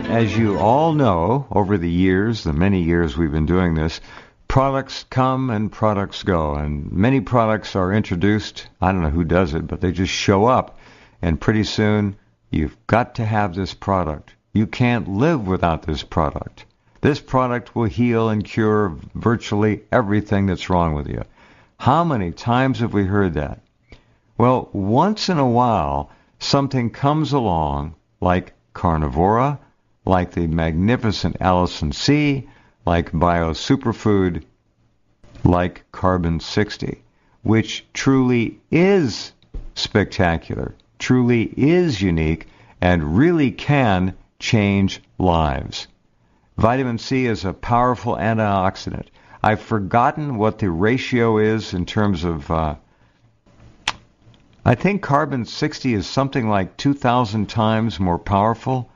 as you all know, over the years, the many years we've been doing this, products come and products go, and many products are introduced. I don't know who does it, but they just show up, and pretty soon you've got to have this product. You can't live without this product. This product will heal and cure virtually everything that's wrong with you. How many times have we heard that? Well, once in a while, something comes along like Carnivora, like the magnificent Allison C, like Bio Superfood, like Carbon 60, which truly is spectacular, truly is unique, and really can change lives. Vitamin C is a powerful antioxidant. I've forgotten what the ratio is in terms of, I think Carbon 60 is something like 2,000 times more powerful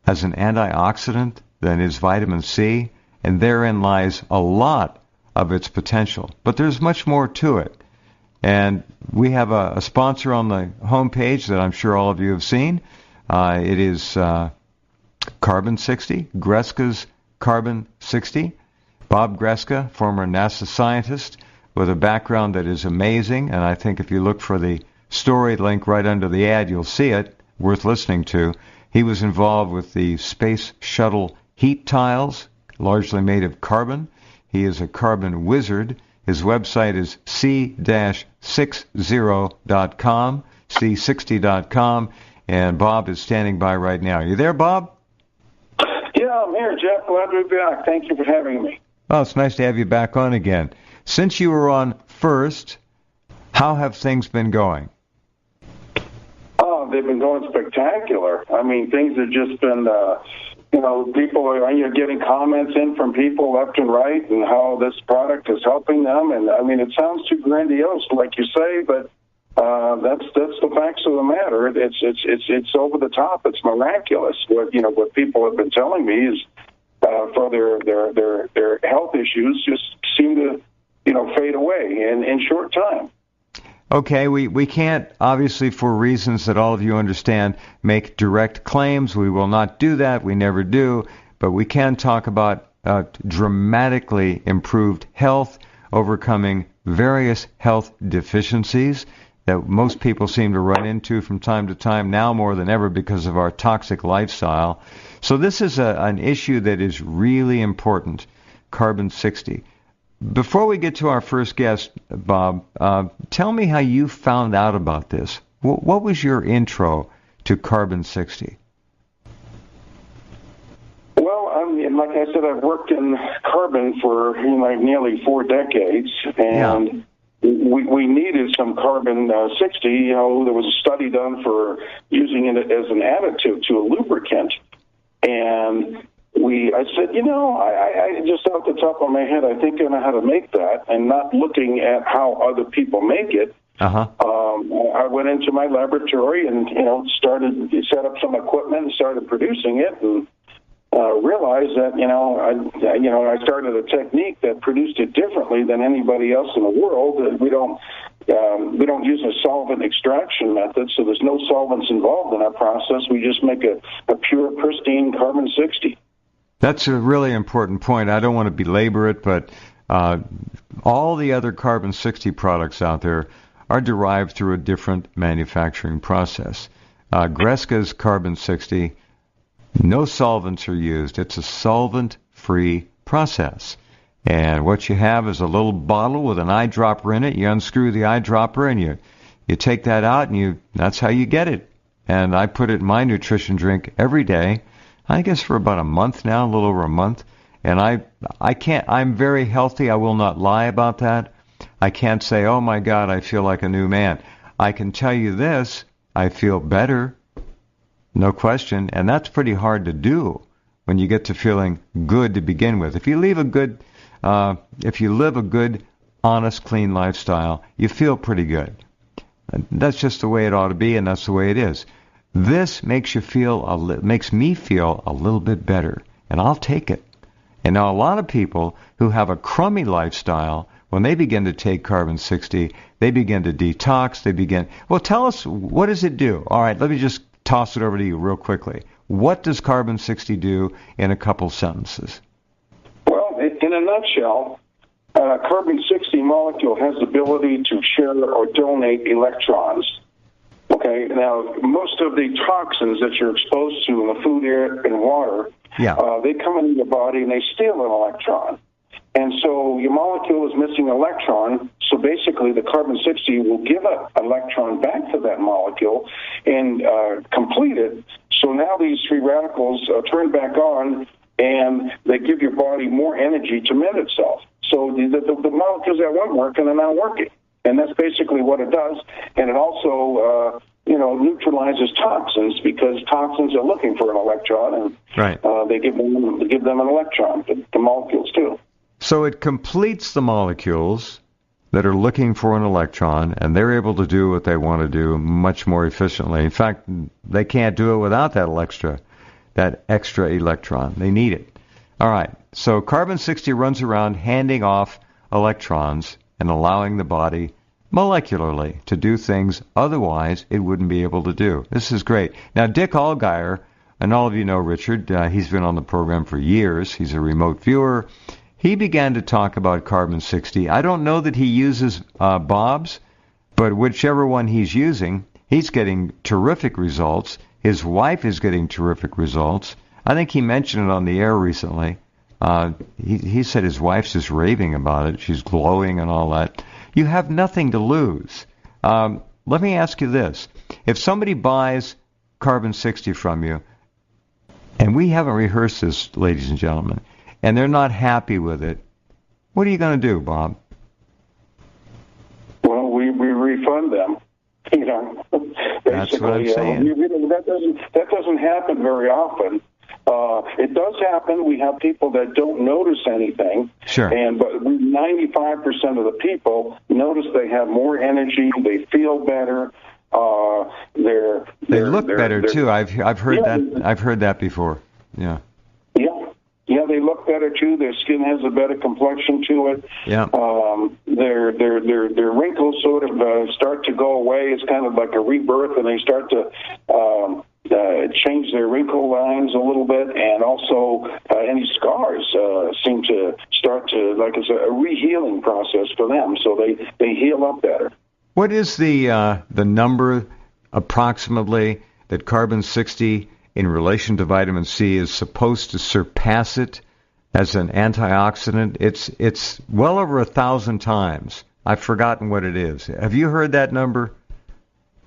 as an antioxidant than is vitamin C, and therein lies a lot of its potential. But there's much more to it. And we have a sponsor on the homepage that I'm sure all of you have seen. It is Carbon 60, Greska's Carbon 60. Bob Greska, former NASA scientist with a background that is amazing, and I think if you look for the story link right under the ad, you'll see it, worth listening to. He was involved with the Space Shuttle heat tiles, largely made of carbon. He is a carbon wizard. His website is c-60.com, c60.com, and Bob is standing by right now. You there, Bob? Yeah, I'm here, Jeff. Glad to be back. Thank you for having me. Oh, it's nice to have you back on again. Since you were on first, how have things been going? Oh, they've been going spectacular. I mean, things have just been, people are getting comments in from people left and right and how this product is helping them. And, I mean, it sounds too grandiose, like you say, but that's the facts of the matter. It's over the top. It's miraculous. What people have been telling me is for their health issues just seem to fade away in short time. Okay, we can't, obviously, for reasons that all of you understand, make direct claims. We will not do that. We never do. But we can talk about dramatically improved health, overcoming various health deficiencies that most people seem to run into from time to time, now more than ever because of our toxic lifestyle. So this is an issue that is really important, Carbon 60. Before we get to our first guest, Bob, tell me how you found out about this. What was your intro to Carbon 60? Well, like I said, I've worked in carbon for nearly 4 decades, and we needed some Carbon 60. There was a study done for using it as an additive to a lubricant, and I said, I just off the top of my head, I think I know how to make that, and not looking at how other people make it. I went into my laboratory and set up some equipment and started producing it, and realized that I started a technique that produced it differently than anybody else in the world. We don't use a solvent extraction method, so there's no solvents involved in our process. We just make a pure, pristine Carbon 60. That's a really important point. I don't want to belabor it, but all the other Carbon 60 products out there are derived through a different manufacturing process. Greska's Carbon 60, no solvents are used. It's a solvent-free process. And what you have is a little bottle with an eyedropper in it. You unscrew the eyedropper and you take that out, and that's how you get it. And I put it in my nutrition drink every day, I guess for about a month now, a little over a month. And I'm very healthy. I will not lie about that. I can't say, oh my God, I feel like a new man. I can tell you this, I feel better, no question. And that's pretty hard to do when you get to feeling good to begin with. If you live a good, honest, clean lifestyle, you feel pretty good. And that's just the way it ought to be, and that's the way it is. This makes me feel a little bit better, and I'll take it. And now a lot of people who have a crummy lifestyle, when they begin to take Carbon 60, they begin to detox. Well, tell us, what does it do? All right, let me just toss it over to you real quickly. What does carbon-60 do in a couple sentences? Well, in a nutshell, carbon-60 molecule has the ability to share or donate electrons. Okay, now most of the toxins that you're exposed to in the food, air, and water, they come into your body and they steal an electron. And so your molecule is missing an electron, so basically the carbon-60 will give an electron back to that molecule and complete it. So now these free radicals turn back on, and they give your body more energy to mend itself. So the molecules that weren't working are now working. And that's basically what it does. And it also, neutralizes toxins, because toxins are looking for an electron, and they give them an electron, the molecules too. So it completes the molecules that are looking for an electron, and they're able to do what they want to do much more efficiently. In fact, they can't do it without that extra electron. They need it. All right. So carbon-60 runs around handing off electrons and allowing the body molecularly to do things otherwise it wouldn't be able to do. This is great. Now, Dick Allgaier, and all of you know Richard, he's been on the program for years. He's a remote viewer. He began to talk about carbon-60. I don't know that he uses Bob's, but whichever one he's using, he's getting terrific results. His wife is getting terrific results. I think he mentioned it on the air recently. He said his wife's just raving about it. She's glowing and all that. You have nothing to lose. Let me ask you this. If somebody buys carbon-60 from you, and we haven't rehearsed this, ladies and gentlemen, and they're not happy with it, what are you going to do, Bob? Well, we refund them. That's what I'm saying. That doesn't happen very often. It does happen. We have people that don't notice anything. Sure. But 95% of the people notice they have more energy. They feel better. They look better too. I've heard that. I've heard that before. Yeah. Yeah, they look better too. Their skin has a better complexion to it. Yeah. Their wrinkles sort of start to go away. It's kind of like a rebirth, and they start to change their wrinkle lines a little bit, and also any scars seem to start to, like it's a re-healing process for them. So they heal up better. What is the number approximately that carbon-60 in relation to vitamin C is supposed to surpass it as an antioxidant? It's well over 1,000 times. I've forgotten what it is. Have you heard that number?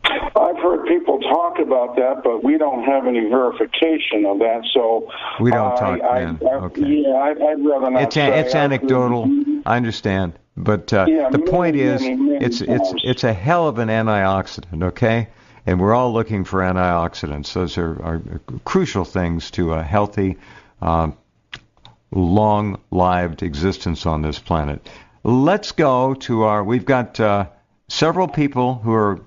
I've heard people talk about that, but we don't have any verification of that. So we don't talk. Okay. Yeah, I'd rather not. It's anecdotal. I understand, but the point is, it's a hell of an antioxidant. Okay. And we're all looking for antioxidants. Those are crucial things to a healthy, long-lived existence on this planet. Let's go to we've got several people who are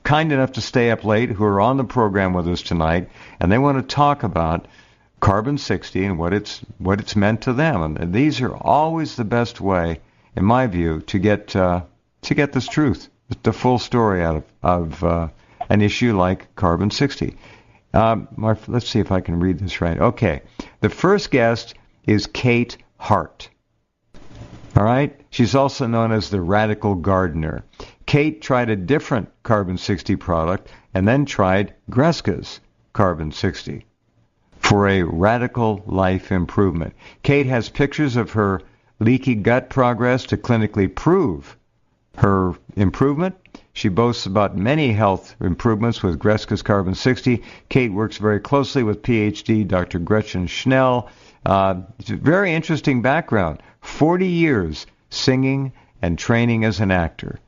kind enough to stay up late who are on the program with us tonight, and they want to talk about carbon-60 and what it's meant to them. And these are always the best way, in my view, to get this truth, the full story out of an issue like carbon-60. Let's see if I can read this right. Okay. The first guest is Kate Hart. All right? She's also known as the Radical Gardener. Kate tried a different carbon-60 product and then tried Greska's carbon-60 for a radical life improvement. Kate has pictures of her leaky gut progress to clinically prove her improvement. She boasts about many health improvements with Greska's carbon-60. Kate works very closely with PhD Dr. Gretchen Schnell. It's a very interesting background. 40 years singing and training as an actor.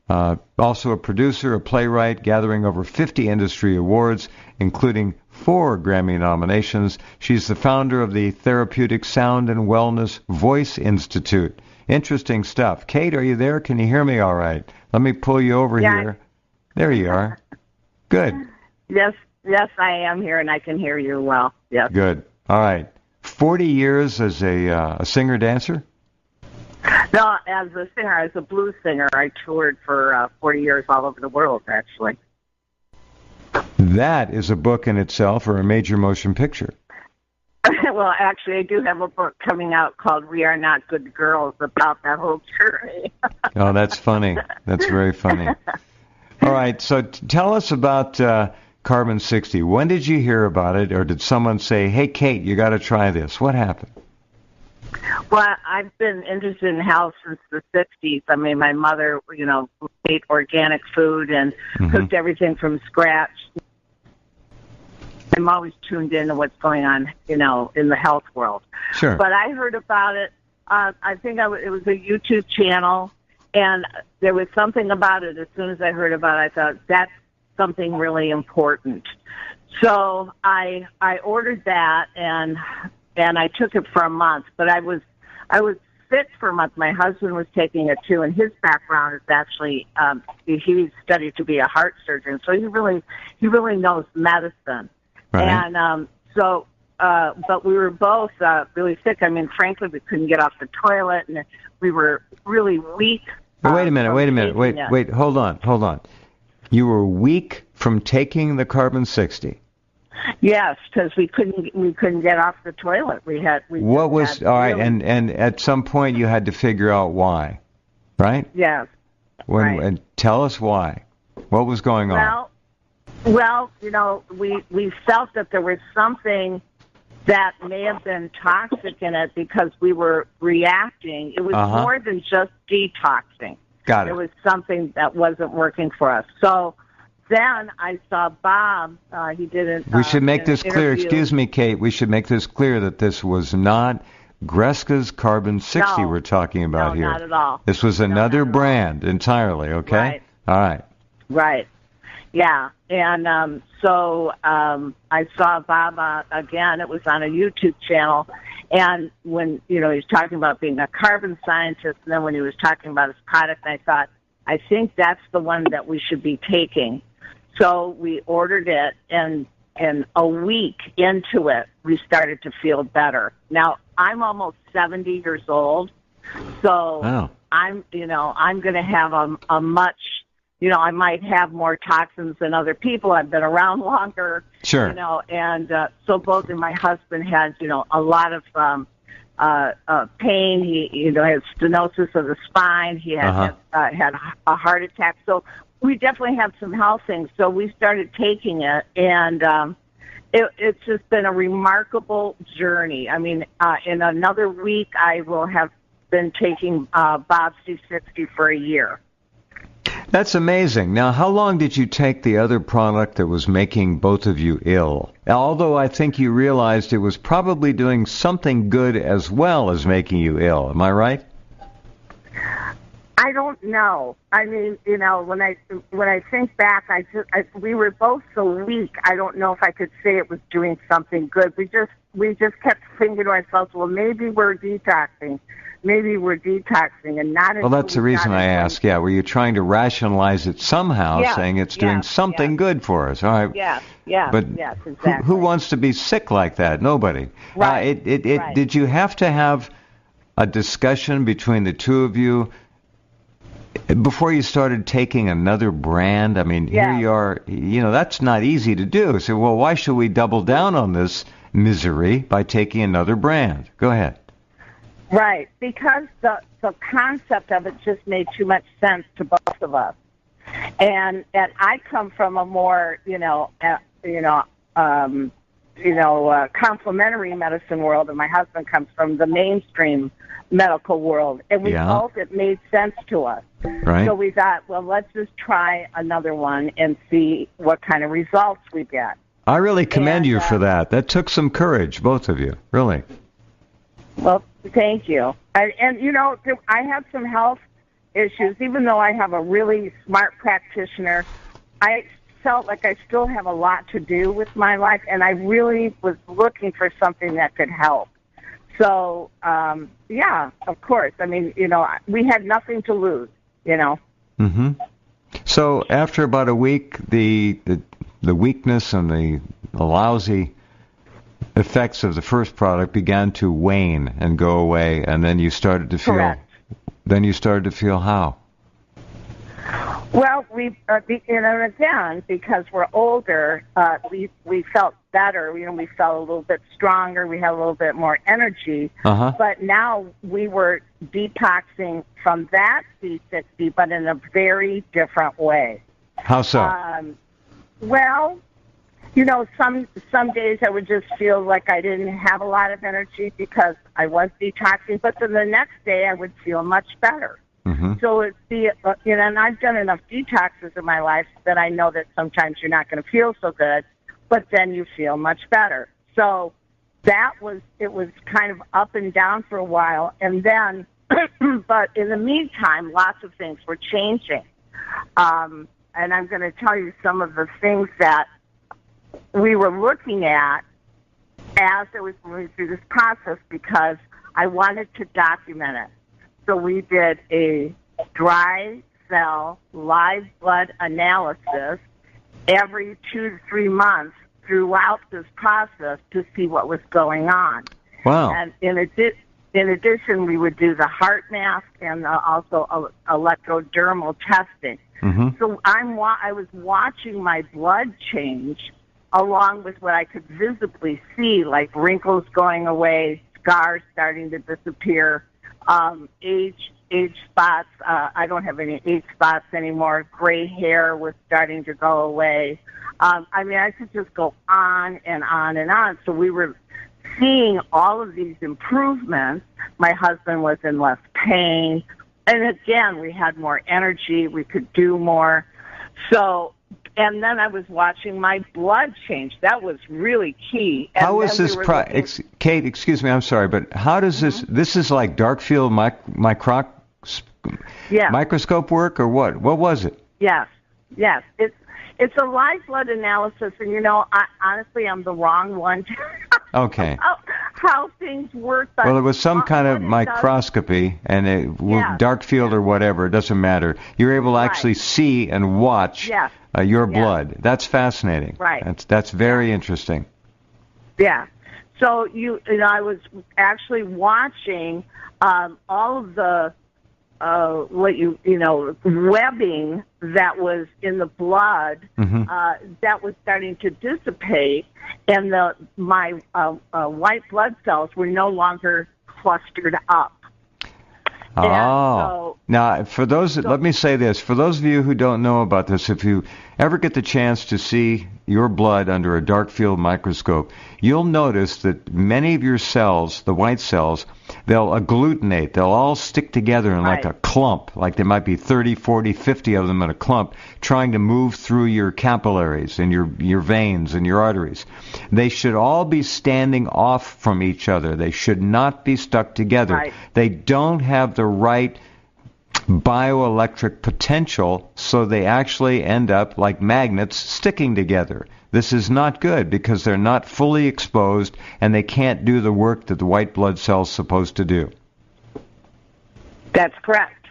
Also a producer, a playwright, gathering over 50 industry awards, including 4 Grammy nominations. She's the founder of the Therapeutic Sound and Wellness Voice Institute. Interesting stuff. Kate, are you there? Can you hear me all right? Let me pull you over here. There you are. Good. Yes, I am here, and I can hear you well. Yes. Good. All right. 40 years as a singer-dancer? No, as a singer, as a blues singer, I toured for 40 years all over the world, actually. That is a book in itself or a major motion picture. Well, actually, I do have a book coming out called We Are Not Good Girls about that whole journey. Oh, that's funny. That's very funny. All right, so tell us about Carbon 60. When did you hear about it, or did someone say, hey, Kate, you got to try this? What happened? Well, I've been interested in health since the 60s. I mean, my mother, ate organic food and cooked everything from scratch. I'm always tuned in to what's going on, in the health world. Sure. But I heard about it. I think it was a YouTube channel, and there was something about it. As soon as I heard about it, I thought, that's something really important. So I ordered that, and I took it for a month. But I was sick for a month. My husband was taking it too, and his background is actually he studied to be a heart surgeon, so he really knows medicine. Right. And but we were both really sick. I mean, frankly, we couldn't get off the toilet, and we were really weak. Wait a minute. Wait, hold on. You were weak from taking the Carbon 60. Yes, because we couldn't get off the toilet. And at some point you had to figure out why, right? Yes. Right. And tell us why. What was going on? Well, we felt that there was something that may have been toxic in it because we were reacting. It was more than just detoxing. Got it. It was something that wasn't working for us. So then I saw Bob. He didn't. We should make this clear. Excuse me, Kate. We should make this clear that this was not Greska's Carbon 60 we're talking about here. No, not at all. This was another brand entirely, okay? Right. All right. Right. Yeah. And so I saw Bob again. It was on a YouTube channel. And when, he was talking about being a carbon scientist, and then when he was talking about his product, I thought, I think that's the one that we should be taking. So we ordered it, and a week into it, we started to feel better. Now, I'm almost 70 years old, so I'm going to have a much, I might have more toxins than other people. I've been around longer. Sure. And so both my husband has, a lot of pain. He, has stenosis of the spine. He had a heart attack. So we definitely have some health things. So we started taking it, and it's just been a remarkable journey. I mean, in another week, I will have been taking Bob's C60 for a year. That's amazing. Now, how long did you take the other product that was making both of you ill? Although I think you realized it was probably doing something good as well as making you ill. Am I right? I don't know. I mean, when I think back, we were both so weak. I don't know if I could say it was doing something good. We just kept thinking to ourselves, well, maybe we're detoxing. Maybe we're detoxing and not. Well, that's the reason I ask. Yeah, were you trying to rationalize it somehow, saying it's doing something good for us? All right. Yeah. But yes, exactly. Who wants to be sick like that? Nobody. Right. Right. Did you have to have a discussion between the two of you before you started taking another brand? I mean, here you are. That's not easy to do. So, well, why should we double down on this misery by taking another brand? Go ahead. Right, because the concept of it just made too much sense to both of us, and I come from a more complementary medicine world, and my husband comes from the mainstream medical world, and we both, it made sense to us. Right. So we thought, well, let's just try another one and see what kind of results we get. I really commend you for that. That took some courage, both of you, really. Well, thank you. I have some health issues. Even though I have a really smart practitioner, I felt like I still have a lot to do with my life, and I really was looking for something that could help. So, of course. I mean, we had nothing to lose, Mm-hmm. So after about a week, the weakness and the lousy effects of the first product began to wane and go away, and then you started to feel. Correct. Then you started to feel how? Well, again, because we're older, we felt better. We felt a little bit stronger. We had a little bit more energy. Uh-huh. But now we were detoxing from that C60, but in a very different way. How so? Well, some days I would just feel like I didn't have a lot of energy because I was detoxing, but then the next day I would feel much better. Mm-hmm. So and I've done enough detoxes in my life that I know that sometimes you're not going to feel so good, but then you feel much better. So it was kind of up and down for a while, and then, but in the meantime, lots of things were changing. And I'm going to tell you some of the things that we were looking at as I was going through this process because I wanted to document it. So we did a dry cell live blood analysis every 2 to 3 months throughout this process to see what was going on. Wow. And in addition, we would do the heart mask and also electrodermal testing. Mm-hmm. So I was watching my blood change along with what I could visibly see, like wrinkles going away, scars starting to disappear, age spots. I don't have any age spots anymore. Gray hair was starting to go away. I could just go on and on and on. So we were seeing all of these improvements. My husband was in less pain. And again, we had more energy. We could do more. So, and then I was watching my blood change. That was really key. And how was this, Kate, excuse me, I'm sorry, but how does this is like dark field microscope work or what? What was it? Yes. It's a live blood analysis, and honestly, I'm the wrong one to okay. how things work. But well, it was some kind of microscopy, and dark field or whatever, it doesn't matter. You're able to actually see and watch your blood. That's fascinating. Right. That's very interesting. Yeah. So I was actually watching all of the webbing that was in the blood that was starting to dissipate, and my white blood cells were no longer clustered up. Oh, now let me say this. For those of you who don't know about this, if you ever get the chance to see your blood under a dark field microscope, you'll notice that many of your cells, the white cells, they'll agglutinate. They'll all stick together in like a clump, like there might be 30, 40, 50 of them in a clump, trying to move through your capillaries and your veins and your arteries. They should all be standing off from each other. They should not be stuck together. Right. They don't have the right bioelectric potential, so they actually end up like magnets sticking together. This is not good because they're not fully exposed and they can't do the work that the white blood cell's supposed to do. That's correct.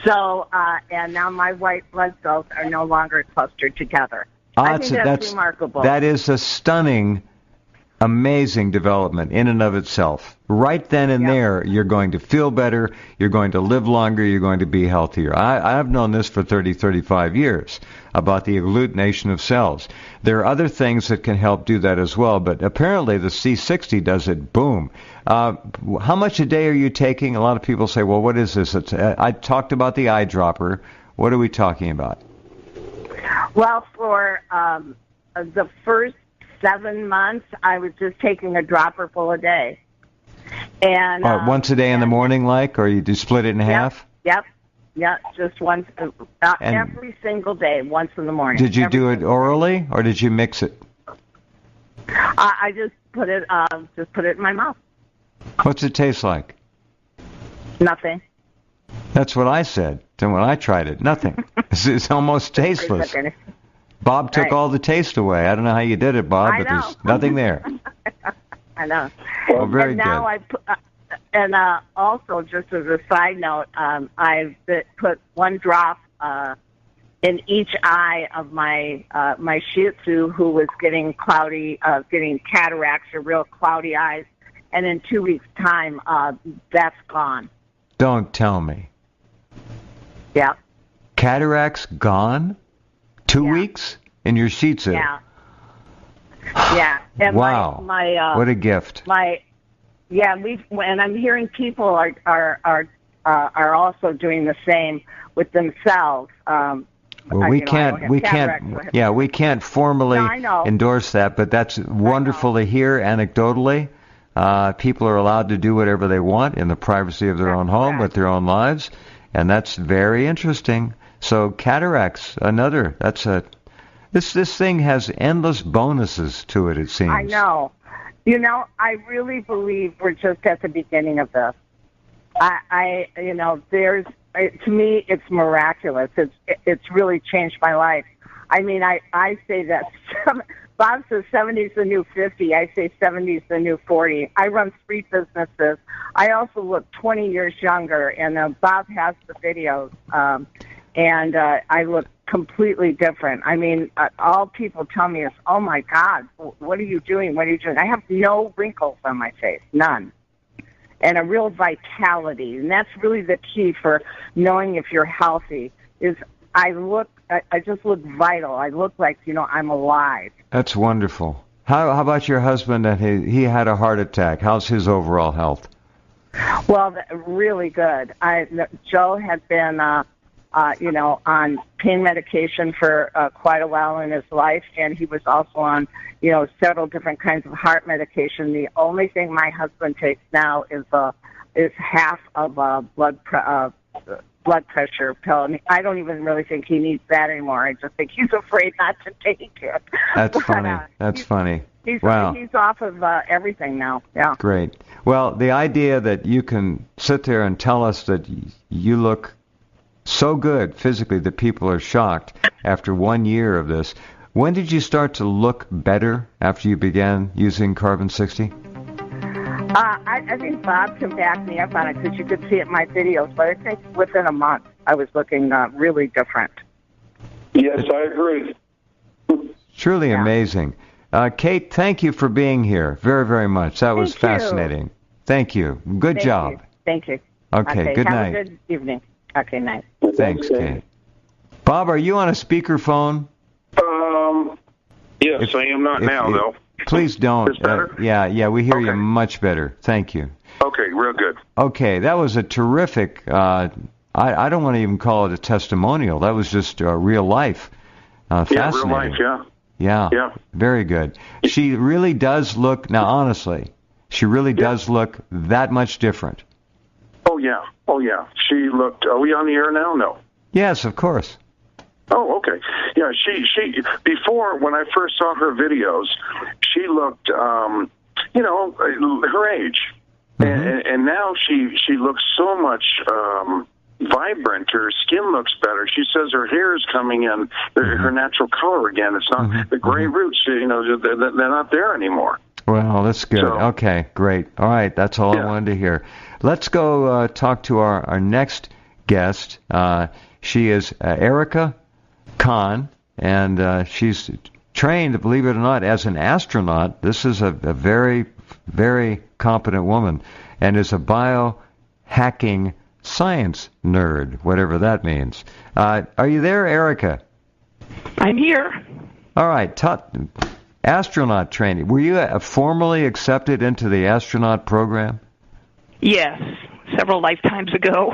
So, and now my white blood cells are no longer clustered together. I think that's remarkable. That is a stunning, amazing development in and of itself. Right then and there, you're going to feel better, you're going to live longer, you're going to be healthier. I've known this for 30, 35 years about the agglutination of cells. There are other things that can help do that as well, but apparently the C60 does it, boom. How much a day are you taking? A lot of people say, well, what is this? I talked about the eyedropper. What are we talking about? Well, for the first 7 months, I was just taking a dropper full a day. And once a day in the morning, or you do split it in half? Yep, just once, every single day, once in the morning. Did you do it orally, or did you mix it? I just put it in my mouth. What's it taste like? Nothing. That's what I said. Then when I tried it, nothing. It's almost tasteless. Bob took all the taste away. I don't know how you did it, Bob, but there's nothing there. I know. Well, very and now good. Also, just as a side note, I've put one drop in each eye of my Shih Tzu, who was getting cataracts or real cloudy eyes, and in 2 weeks' time, that's gone. Don't tell me. Yeah. Cataracts gone? 2 weeks? And your Shih Tzu? Yeah. Yeah. And wow. What a gift. And I'm hearing people are also doing the same with themselves. Well, we can't formally endorse that, but that's wonderful to hear anecdotally. People are allowed to do whatever they want in the privacy of their own home with their own lives, and that's very interesting. So cataracts, this thing has endless bonuses to it, it seems. I know. I really believe we're just at the beginning of this. To me, it's miraculous. It's really changed my life. I mean, I say that Bob says 70 is the new 50. I say 70 is the new 40. I run 3 businesses. I also look 20 years younger, and Bob has the videos, and I look completely different. I mean, all people tell me is, oh, my God, what are you doing? What are you doing? I have no wrinkles on my face, none. And a real vitality. And that's really the key for knowing if you're healthy is I just look vital. I look like, I'm alive. That's wonderful. How about your husband? And he had a heart attack. How's his overall health? Well, really good. Joe had been, on pain medication for quite a while in his life, and he was also on, several different kinds of heart medication. The only thing my husband takes now is half of a blood pressure pill. And I don't even really think he needs that anymore. I just think he's afraid not to take it. That's funny. That's funny. Wow. He's off of everything now. Yeah. Great. Well, the idea that you can sit there and tell us that you look so good physically that people are shocked after 1 year of this. When did you start to look better after you began using Carbon 60? I think Bob can back me up on it because you could see it in my videos, but I think within a month I was looking really different. Yes, I agree. Truly amazing. Kate, thank you for being here very, very much. That was fascinating. Thank you. Good job. Thank you. Okay, good night. Have a good evening. Okay, night. Thanks, Kate. Bob, are you on a speakerphone? Yes, I am not now, though. Please don't. Is better? Yeah, we hear you much better. Thank you. Okay, real good. Okay, that was a terrific, I don't want to even call it a testimonial. That was just real life. Fascinating. Yeah, real life, Yeah, very good. She really does look, now honestly, she really does look that much different. Oh, yeah. She looked, are we on the air now? No. Yes, of course. Oh, okay. Yeah, she before, when I first saw her videos, she looked, her age. Mm-hmm. And now she looks so much vibrant. Her skin looks better. She says her hair is coming in, her natural color again. It's not the gray roots, they're not there anymore. Well, that's good. So, okay, great. All right, that's all I wanted to hear. Let's go talk to our next guest. She is Erica Kahn, and she's trained, believe it or not, as an astronaut. This is a very, very competent woman, and is a biohacking science nerd, whatever that means. Are you there, Erica? I'm here. All right. Astronaut training. Were you formally accepted into the astronaut program? Yes, several lifetimes ago.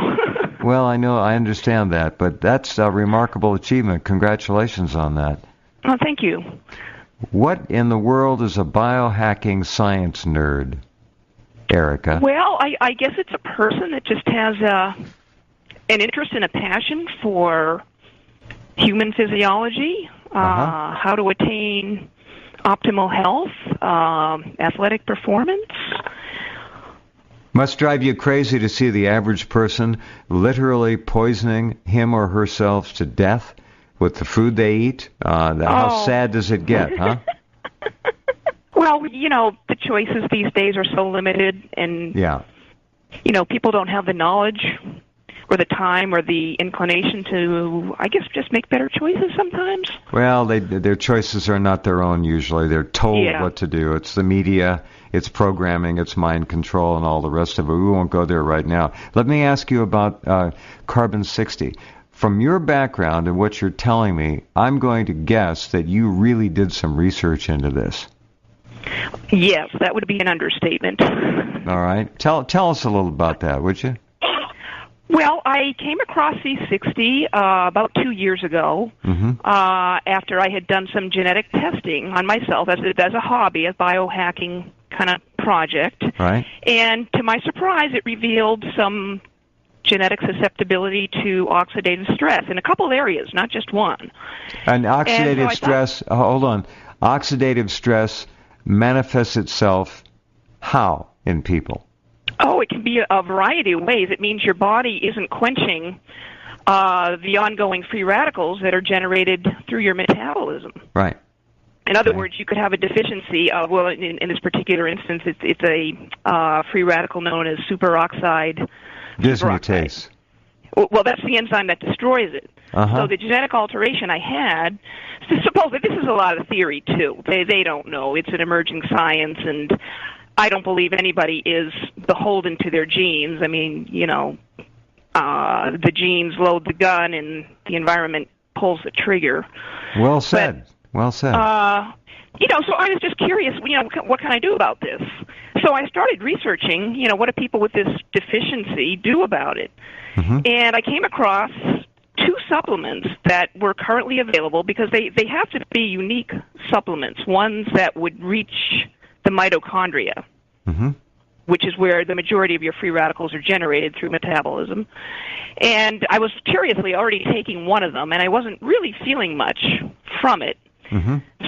Well, I understand that, but that's a remarkable achievement. Congratulations on that. Oh, thank you. What in the world is a biohacking science nerd, Erica? Well, I guess it's a person that just has an interest and a passion for human physiology, how to attain optimal health, athletic performance. Must drive you crazy to see the average person literally poisoning him or herself to death with the food they eat. How sad does it get, huh? Well, the choices these days are so limited, and people don't have the knowledge or the time or the inclination to, I guess, just make better choices sometimes. Well, their choices are not their own usually. They're told what to do. It's the media, it's programming, it's mind control, and all the rest of it. We won't go there right now. Let me ask you about Carbon 60. from your background and what you're telling me, I'm going to guess that you really did some research into this. Yes, that would be an understatement. All right. Tell us a little about that, would you? Well, I came across C60 about 2 years ago after I had done some genetic testing on myself as a hobby, a biohacking kind of project. Right. And to my surprise, it revealed some genetic susceptibility to oxidative stress in a couple of areas, not just one. And oxidative stress, hold on, oxidative stress manifests itself how in people? Oh, it can be a variety of ways. It means your body isn't quenching the ongoing free radicals that are generated through your metabolism. Right. In other words, you could have a deficiency of, well, in this particular instance, it's a free radical known as superoxide dismutase. Well, that's the enzyme that destroys it. So the genetic alteration I had, suppose that this is a lot of theory, too. They don't know. It's an emerging science, and I don't believe anybody is beholden to their genes. I mean, the genes load the gun, and the environment pulls the trigger. Well said. Well said. So I was just curious, what can I do about this? So I started researching, what do people with this deficiency do about it? And I came across 2 supplements that were currently available because they have to be unique supplements, ones that would reach the mitochondria, which is where the majority of your free radicals are generated through metabolism. And I was curiously already taking one of them, and I wasn't really feeling much from it.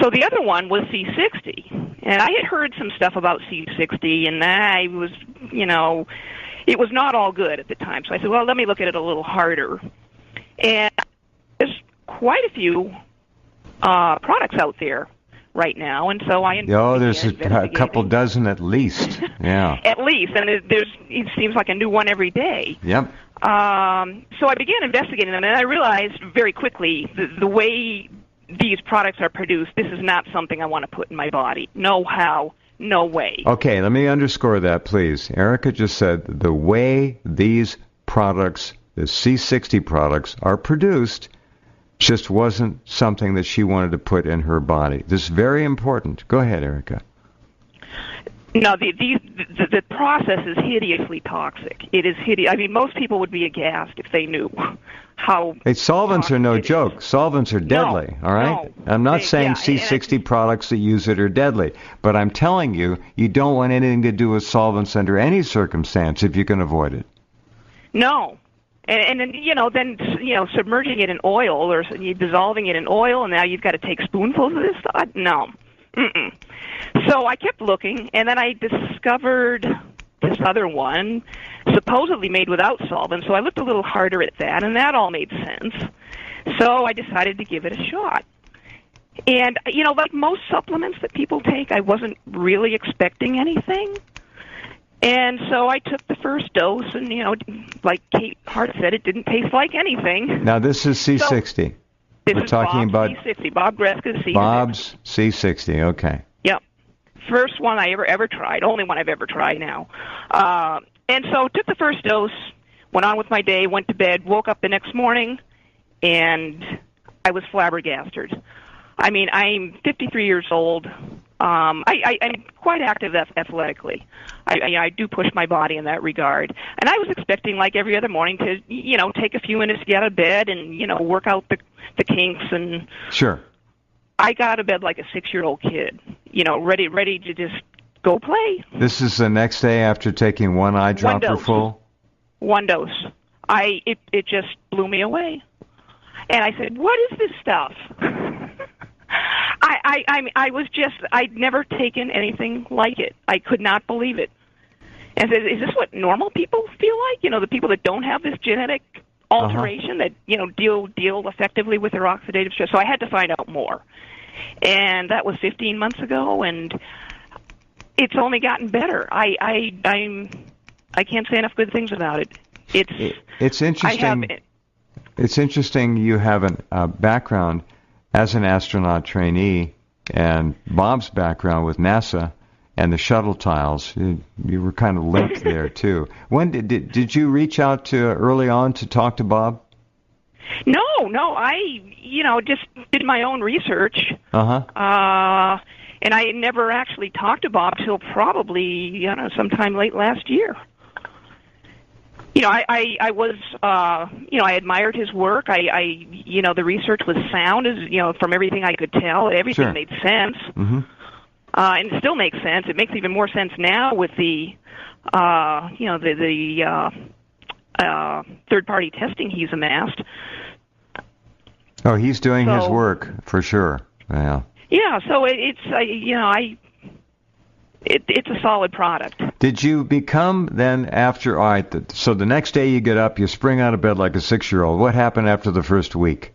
So the other one was C60. And I had heard some stuff about C60, and I was, it was not all good at the time. So I said, well, let me look at it a little harder. And there's quite a few products out there right now, and so I there's a couple dozen at least. Yeah. At least, and it seems like a new one every day. Yep. So I began investigating them, and I realized very quickly the way these products are produced, this is not something I want to put in my body. No how, no way. Okay, let me underscore that, please. Erica just said the way these products, the C60 products, are produced just wasn't something that she wanted to put in her body. This is very important. Go ahead, Erica. No, the process is hideously toxic. It is hideous. I mean, most people would be aghast if they knew how. Hey, solvents are no joke. Solvents are deadly, all right? No, I'm not saying C60 products that use it are deadly, but I'm telling you, you don't want anything to do with solvents under any circumstance if you can avoid it. No. And then, submerging it in oil or dissolving it in oil, and now you've got to take spoonfuls of this stuff? No. Mm-mm. So I kept looking, and then I discovered this other one, supposedly made without solvent, so I looked a little harder at that, and that all made sense. So I decided to give it a shot. And, like most supplements that people take, I wasn't really expecting anything. And so I took the first dose, and, like Hart said, it didn't taste like anything. Now, this is C60. We're talking about C60, Bob Greska's C60. Bob's C60, okay. Yep. First one I ever tried, only one I've ever tried now. And so took the first dose, went on with my day, went to bed, woke up the next morning, and I was flabbergasted. I mean, I'm 53 years old. I'm quite active athletically. I do push my body in that regard. And I was expecting, like every other morning, to, take a few minutes to get out of bed and, work out the kinks. And sure. I got out of bed like a 6-year-old kid, ready to just go play. This is the next day after taking one eye dropper full? One dose. It just blew me away. And I said, what is this stuff? I'd never taken anything like it. I could not believe it. And said, is this what normal people feel like? The people that don't have this genetic alteration that, deal effectively with their oxidative stress. So I had to find out more. And that was 15 months ago, and it's only gotten better. I can't say enough good things about it. It's interesting. It's interesting you have a background as an astronaut trainee, and Bob's background with NASA and the shuttle tiles. You were kind of linked there too. When did you reach out to early on to talk to Bob? No, I just did my own research. And I never actually talked to Bob till probably sometime late last year. I was I admired his work. I the research was sound, as from everything I could tell, everything made sense. And it still makes sense. It makes even more sense now with the third-party testing he's amassed. Oh, he's doing his work for sure. Yeah. Yeah. So it's a solid product. Did you become then after? All right. So the next day you get up, you spring out of bed like a 6-year-old. What happened after the first week?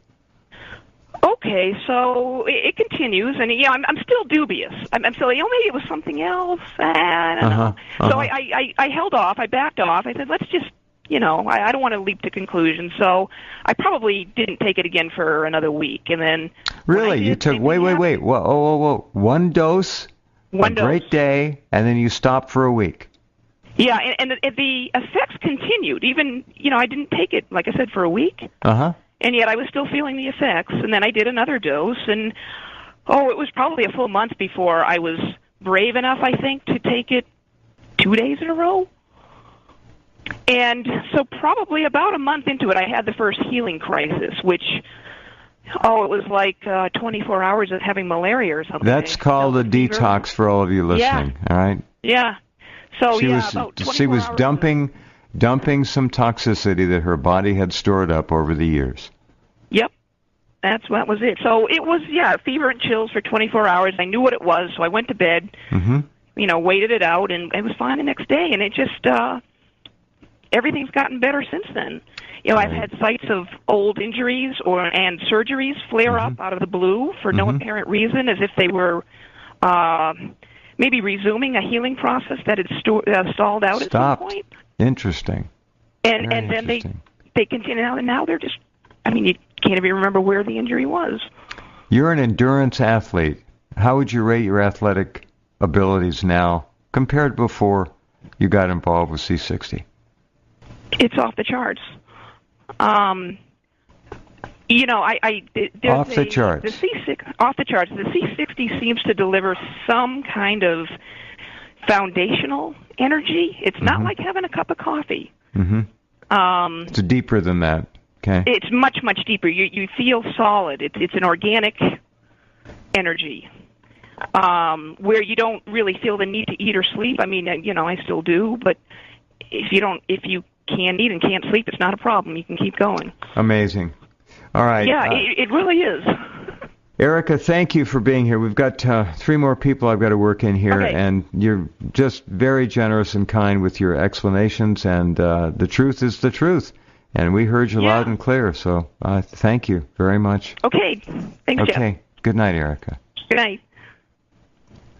Okay, so it continues, and I'm still dubious. I'm still, maybe it was something else. I don't know. So I held off. I backed off. I said, let's just. I don't want to leap to conclusions, so I probably didn't take it again for another week, and then. Really, you took wait, whoa, one dose, great day, and then you stopped for a week. Yeah, and the effects continued. Even I didn't take it, like I said, for a week. And yet I was still feeling the effects, and then I did another dose, and it was probably a full month before I was brave enough, I think, to take it 2 days in a row. And so probably about a month into it, I had the first healing crisis, which, it was like 24 hours of having malaria or something. That's called a detox for all of you listening, all right? Yeah. So, she was dumping some toxicity that her body had stored up over the years. Yep. That was it. So it was, fever and chills for 24 hours. I knew what it was, so I went to bed, waited it out, and it was fine the next day. And it just... everything's gotten better since then. I've had sites of old injuries and surgeries flare up out of the blue for no apparent reason, as if they were maybe resuming a healing process that had stalled out at some point. Interesting. And then they continue out, and now they're just, you can't even remember where the injury was. You're an endurance athlete. How would you rate your athletic abilities now compared to before you got involved with C60? It's off the charts. Off the charts. Off the charts. The C60 seems to deliver some kind of foundational energy. It's not like having a cup of coffee. It's deeper than that. Okay. It's much, much deeper. You feel solid. It's an organic energy. Where you don't really feel the need to eat or sleep. I still do, but if you can't eat and can't sleep, it's not a problem. You can keep going. Amazing. All right. Yeah, it really is. Erica, thank you for being here. We've got 3 more people I've got to work in here, and you're just very generous and kind with your explanations, and the truth is the truth. And we heard you loud and clear, so thank you very much. Okay. Thanks, Jeff. Okay. Good night, Erica. Good night.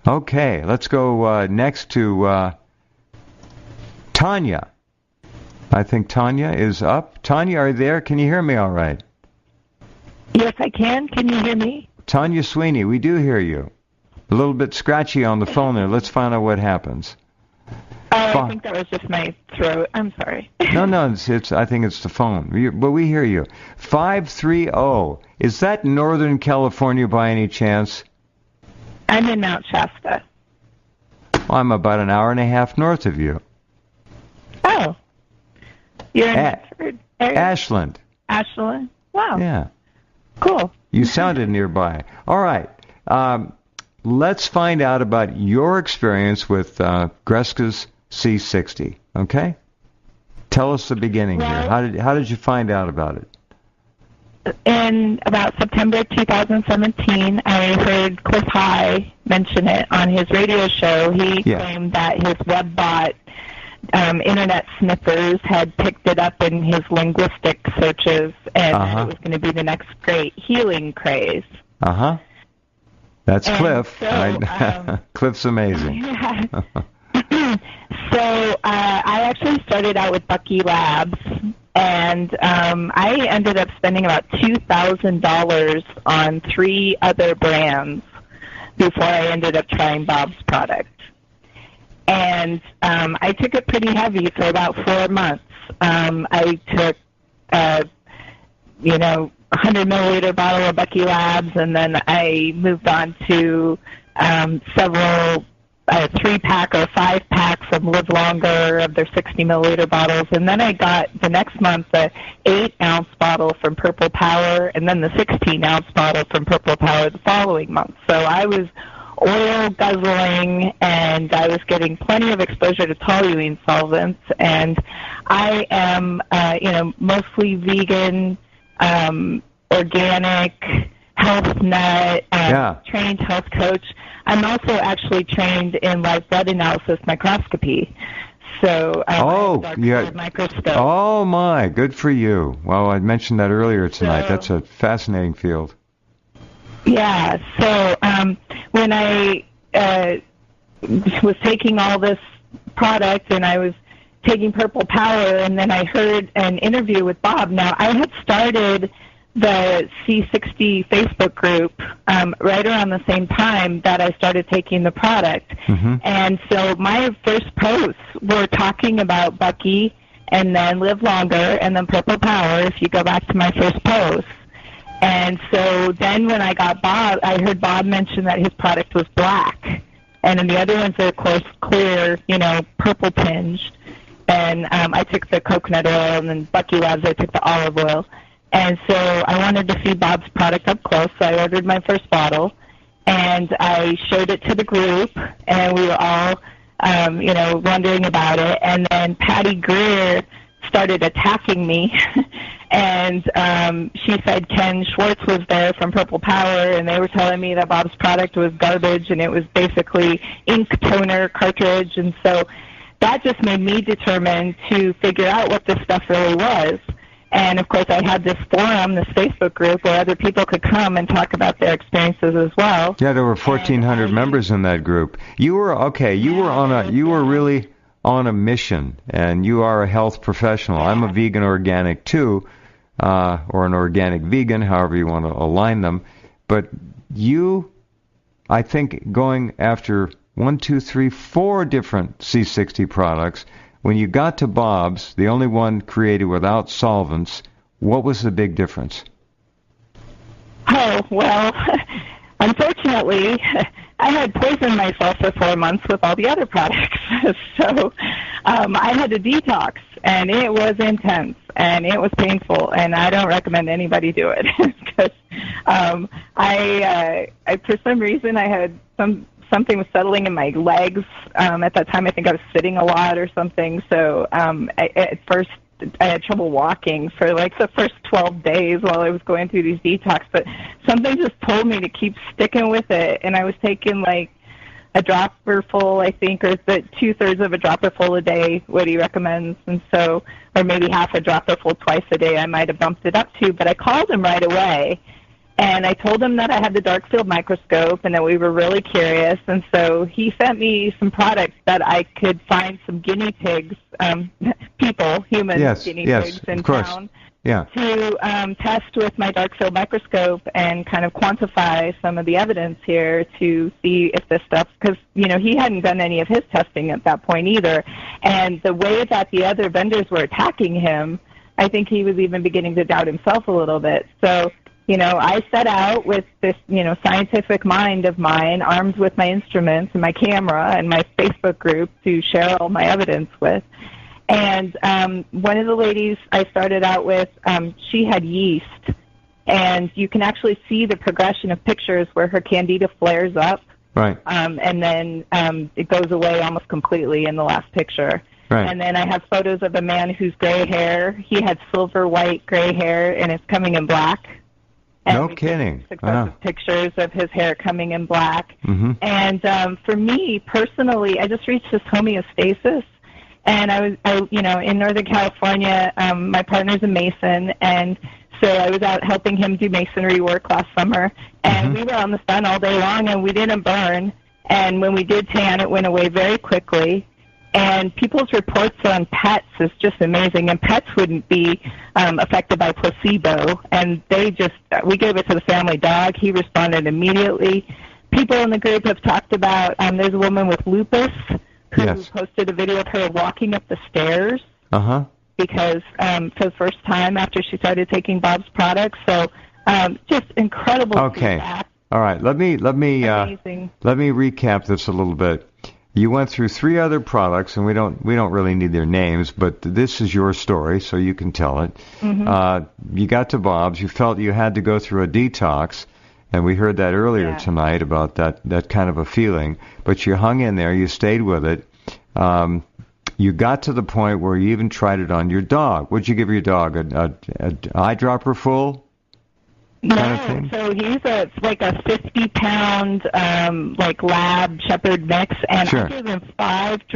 Okay, let's go next to Tanya. I think Tanya is up. Tanya, are you there? Can you hear me all right? Yes, I can. Can you hear me? Tanya Sweeney, we do hear you. A little bit scratchy on the phone there. Let's find out what happens. I think that was just my throat. I'm sorry. No, it's. I think it's the phone. But we hear you. 530. Is that Northern California by any chance? I'm in Mount Shasta. I'm about an hour and a half north of you. Oh. You're in Medford area? Ashland. Ashland? Wow. Yeah. Cool. You sounded nearby. All right. Let's find out about your experience with Greska's C60, okay? Tell us the beginning here. How did you find out about it? In about September 2017, I heard Cliff High mention it on his radio show. He claimed that his web-bot internet sniffers had picked it up in his linguistic searches, and it was going to be the next great healing craze. That's Cliff. So, Cliff's amazing. So I actually started out with Bucky Labs, and I ended up spending about $2,000 on 3 other brands before I ended up trying Bob's product. And I took it pretty heavy for about 4 months. I took 100 milliliter bottle of Bucky Labs, and then I moved on to several 3-pack or 5-packs of Live Longer of their 60 milliliter bottles, and then I got the next month the 8-ounce bottle from Purple Power, and then the 16-ounce bottle from Purple Power the following month. So I was oil guzzling, and I was getting plenty of exposure to toluene solvents, and I am mostly vegan, organic, health nut, trained health coach. I'm also actually trained in live blood analysis microscopy. So microscope. Oh my, good for you. Well, I mentioned that earlier tonight. So, that's a fascinating field. Yeah. So when I was taking all this product, and I was taking Purple Power, and then I heard an interview with Bob. Now, I had started the C60 Facebook group right around the same time that I started taking the product. And so my first posts were talking about Bucky, and then Live Longer, and then Purple Power, if you go back to my first post. And so then when I got Bob, I heard Bob mention that his product was black. And then the other ones are, of course, clear, purple tinged. And I took the coconut oil, and then Bucky Labs, I took the olive oil. And so I wanted to see Bob's product up close, so I ordered my first bottle, and I showed it to the group, and we were all, wondering about it. And then Patty Greer started attacking me, and she said Ken Schwartz was there from Purple Power, and they were telling me that Bob's product was garbage, and it was basically ink toner cartridge. And so that just made me determined to figure out what this stuff really was. And, of course, I had this forum, this Facebook group, where other people could come and talk about their experiences as well. Yeah, there were 1,400 members in that group. You were really on a mission, and you are a health professional. I'm a vegan organic, too, or an organic vegan, however you want to align them. But you, I think, going after 1, 2, 3, 4 different C60 products, when you got to Bob's, the only one created without solvents, what was the big difference? Oh, well, unfortunately, I had poisoned myself for 4 months with all the other products. So I had to detox, and it was intense, and it was painful, and I don't recommend anybody do it. Because I for some reason, I had something was settling in my legs. At that time, I think I was sitting a lot or something. So at first, I had trouble walking for like the first 12 days while I was going through these detox. But something just told me to keep sticking with it. And I was taking like a dropper full, I think, or the 2/3 of a dropper full a day, what he recommends. And so, or maybe half a dropper full twice a day, I might have bumped it up to. But I called him right away. And I told him that I had the dark field microscope and that we were really curious. And so he sent me some products that I could find some guinea pigs, guinea pigs in town to test with my dark field microscope and kind of quantify some of the evidence here to see if this stuff, because, he hadn't done any of his testing at that point either. And the way that the other vendors were attacking him, I think he was even beginning to doubt himself a little bit. So, I set out with this, scientific mind of mine, armed with my instruments and my camera and my Facebook group to share all my evidence with. And one of the ladies I started out with, she had yeast. And you can actually see the progression of pictures where her candida flares up. Right. And then it goes away almost completely in the last picture. Right. And then I have photos of a man who's gray hair. He had silver white gray hair, and it's coming in black. And no kidding. Successive pictures of his hair coming in black. Mm-hmm. And for me personally, I just reached this homeostasis. And I was, in Northern California. My partner's a Mason, and so I was out helping him do masonry work last summer. And we were on the sun all day long, and we didn't burn. And when we did tan, it went away very quickly. And people's reports on pets is just amazing. And pets wouldn't be affected by placebo. And we gave it to the family dog. He responded immediately. People in the group have talked about, there's a woman with lupus who posted a video of her walking up the stairs. because for the first time after she started taking Bob's products. So just incredible feedback. All right. Let me recap this a little bit. You went through 3 other products, and we don't really need their names, but this is your story, so you can tell it. Mm-hmm. You got to Bob's. You felt you had to go through a detox, and we heard that earlier tonight about that kind of a feeling. But you hung in there. You stayed with it. You got to the point where you even tried it on your dog. What'd you give your dog? An eyedropper full? No, so he's like a 50-pound like lab shepherd mix, and I gave him 5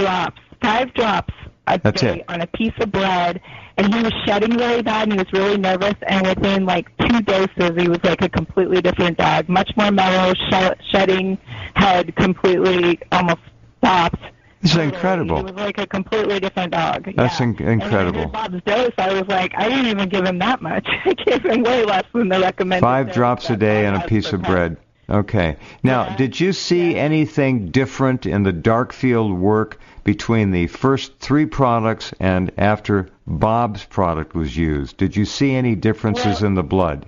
drops a day on a piece of bread, and he was shedding really bad, and he was really nervous, and within like 2 doses, he was like a completely different dog, much more mellow, shedding head completely almost stopped. This is incredible. He was like a completely different dog. That's incredible. And Bob's dose, I was like, I didn't even give him that much. I gave him way less than the recommended. 5 drops a day and a piece of bread. Okay. Now, did you see anything different in the dark field work between the first 3 products and after Bob's product was used? Did you see any differences in the blood?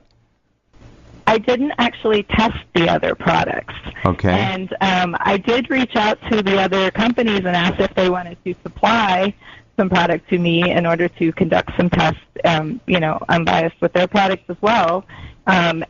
I didn't actually test the other products. Okay. And I did reach out to the other companies and asked if they wanted to supply some product to me in order to conduct some tests, unbiased with their products as well. And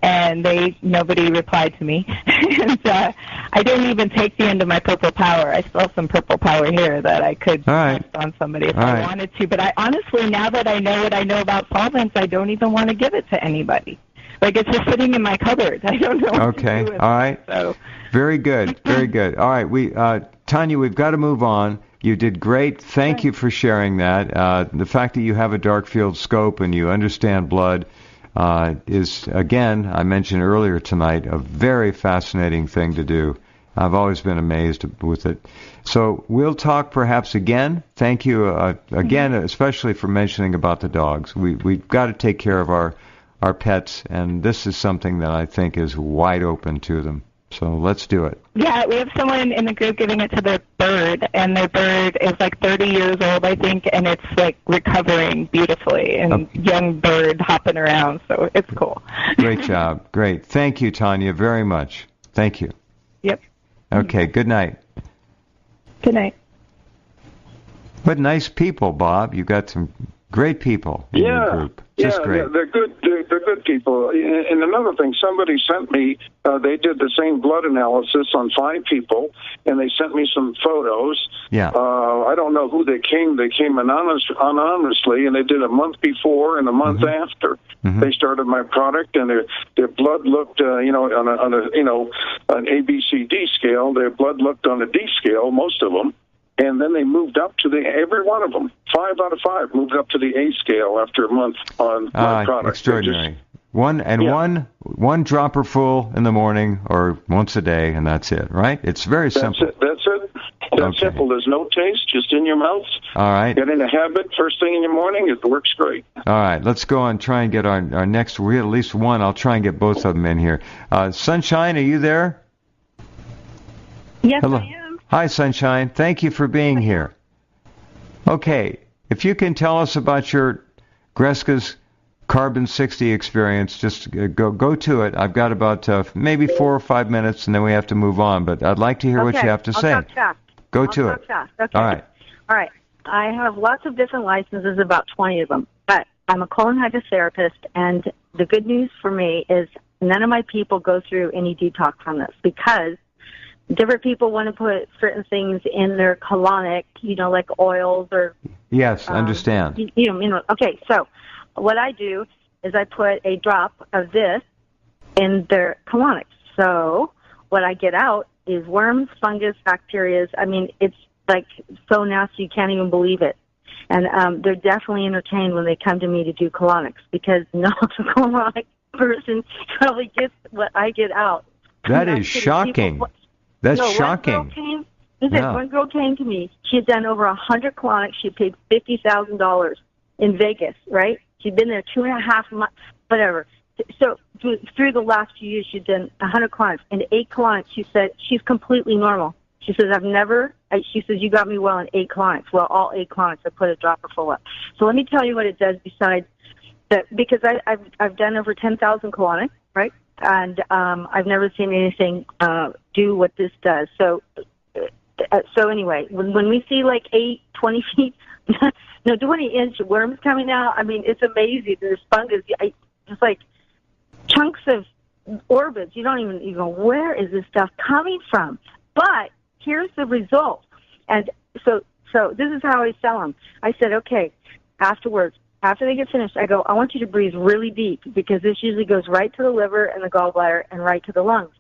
nobody replied to me. And I didn't even take the end of my Purple Power. I still have some Purple Power here that I could test on somebody if I wanted to. But I honestly, now that I know what I know about solvents, I don't even want to give it to anybody. Like, it's just sitting in my cupboard. I don't know what to do with it. All right. So. Very good. Very good. All right. Tanya, we've got to move on. You did great. Thank you for sharing that. The fact that you have a dark field scope and you understand blood is, again, I mentioned earlier tonight, a very fascinating thing to do. I've always been amazed with it. So we'll talk perhaps again. Thank you again, especially for mentioning about the dogs. We've got to take care of our pets, and this is something that I think is wide open to them. So let's do it. Yeah, we have someone in the group giving it to their bird, and their bird is like 30 years old, I think, and it's like recovering beautifully, and young bird hopping around, so it's cool. Great job. Great. Thank you, Tanya, very much. Thank you. Yep. Okay, good night. Good night. What nice people, Bob. You got some great people in your group. Just great. Yeah, they're good. They're good people. And another thing, somebody sent me. They did the same blood analysis on 5 people, and they sent me some photos. Yeah. I don't know who they came. They came anonymously, and they did a month before and a month after they started my product, and their blood looked, on an ABCD scale. Their blood looked on a D scale, most of them. And then they moved up to every one of them, 5 out of 5, moved up to the A scale after a month on my product. Extraordinary. One dropper full in the morning or once a day, and that's it, right? It's very simple. That's it. That's simple. There's no taste, just in your mouth. All right. Get in a habit first thing in the morning. It works great. All right. Let's go and try and get our next. We have at least one. I'll try and get both of them in here. Sunshine, are you there? Yes, Hello. I am. Hi, Sunshine. Thank you for being here. Okay, if you can tell us about your Greska's Carbon 60 experience, just go to it. I've got about maybe 4 or 5 minutes, and then we have to move on. But I'd like to hear what you have to say. Talk fast. Go to it. Fast. Okay. All right. I have lots of different licenses, about 20 of them. But I'm a colon hydrotherapist, and the good news for me is none of my people go through any detox from this, because different people want to put certain things in their colonic, like oils or... Yes, understand. Okay, so what I do is I put a drop of this in their colonics. So what I get out is worms, fungus, bacteria. I mean, it's like so nasty you can't even believe it. And they're definitely entertained when they come to me to do colonics, because no colonic person probably gets what I get out. That is shocking. That's shocking. One girl came to me. She had done over 100 colonics. She paid $50,000 in Vegas, right? She'd been there 2.5 months, whatever. So through the last few years, she'd done 100 colonics. And 8 colonics, she said she's completely normal. She says, she says, you got me well in 8 colonics. Well, all 8 colonics, I put a dropper full up. So let me tell you what it does besides that, because I've done over 10,000 colonics, right? And I've never seen anything do what this does. So anyway, when we see like 20 feet, no, 20-inch worms coming out, I mean, it's amazing. There's fungus. It's like chunks of orbits. You don't even go, where is this stuff coming from? But here's the result. And so this is how I sell them. I said, okay, afterwards, after they get finished, I go, I want you to breathe really deep, because this usually goes right to the liver and the gallbladder and right to the lungs.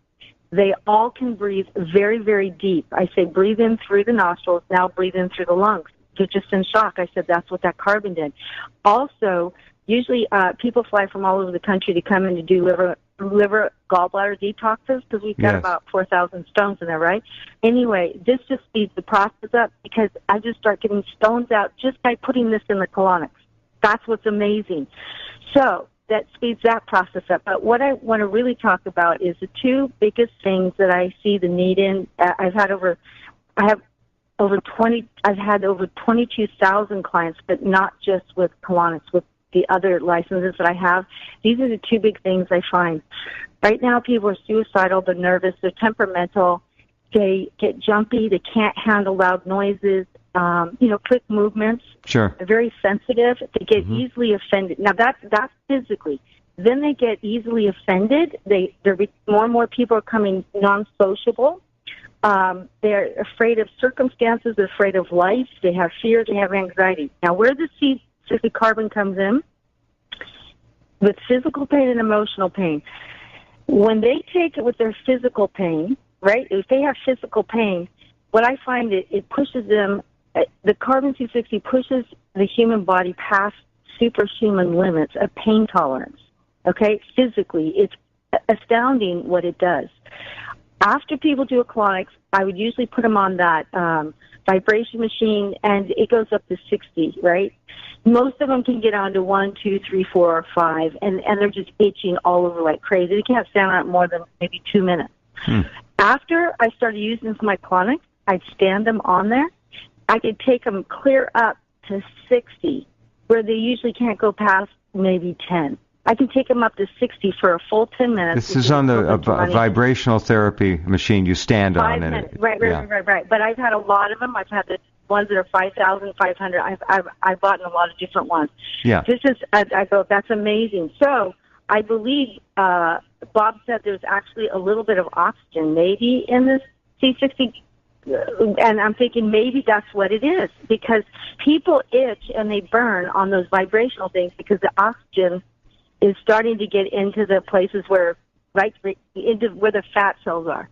They all can breathe very, very deep. I say, breathe in through the nostrils, now breathe in through the lungs. They're just in shock. I said, that's what that carbon did. Also, usually people fly from all over the country to come in to do liver gallbladder detoxes, because we've got about 4,000 stones in there, right? Anyway, this just speeds the process up, because I just start getting stones out just by putting this in the colonics. That's what's amazing. So that speeds that process up. But what I want to really talk about is the 2 biggest things that I see the need in. I've had over 22,000 clients, but not just with colonics, with the other licenses that I have. These are the 2 big things I find. Right now, people are suicidal, they're nervous, they're temperamental, they get jumpy, they can't handle loud noises, quick movements. Sure. They're very sensitive. They get easily offended. Now, that's physically. Then they get easily offended. More and more people are coming non-sociable. They're afraid of circumstances. They're afraid of life. They have fear. They have anxiety. Now, where the C60 carbon comes in, with physical pain and emotional pain, when they take it with their physical pain, right, if they have physical pain, what I find it pushes them, the carbon C60 pushes the human body past superhuman limits of pain tolerance, okay? Physically, it's astounding what it does. After people do a colonics, I would usually put them on that vibration machine, and it goes up to 60, right? Most of them can get on to 1, 2, 3, 4, or 5, and they're just itching all over like crazy. They can't stand on it more than maybe 2 minutes. After I started using this in my colonics, I'd stand them on there. I could take them clear up to 60, where they usually can't go past maybe 10. I can take them up to 60 for a full 10 minutes. This is on a vibrational therapy machine you stand 5 on. minutes. Right. But I've had a lot of them. I've had the ones that are 5,500. I've bought a lot of different ones. Yeah. This is, I go, that's amazing. So I believe Bob said there's actually a little bit of oxygen maybe in this C60, and I'm thinking maybe that's what it is, because people itch and they burn on those vibrational things because the oxygen is starting to get into the places where, into where the fat cells are,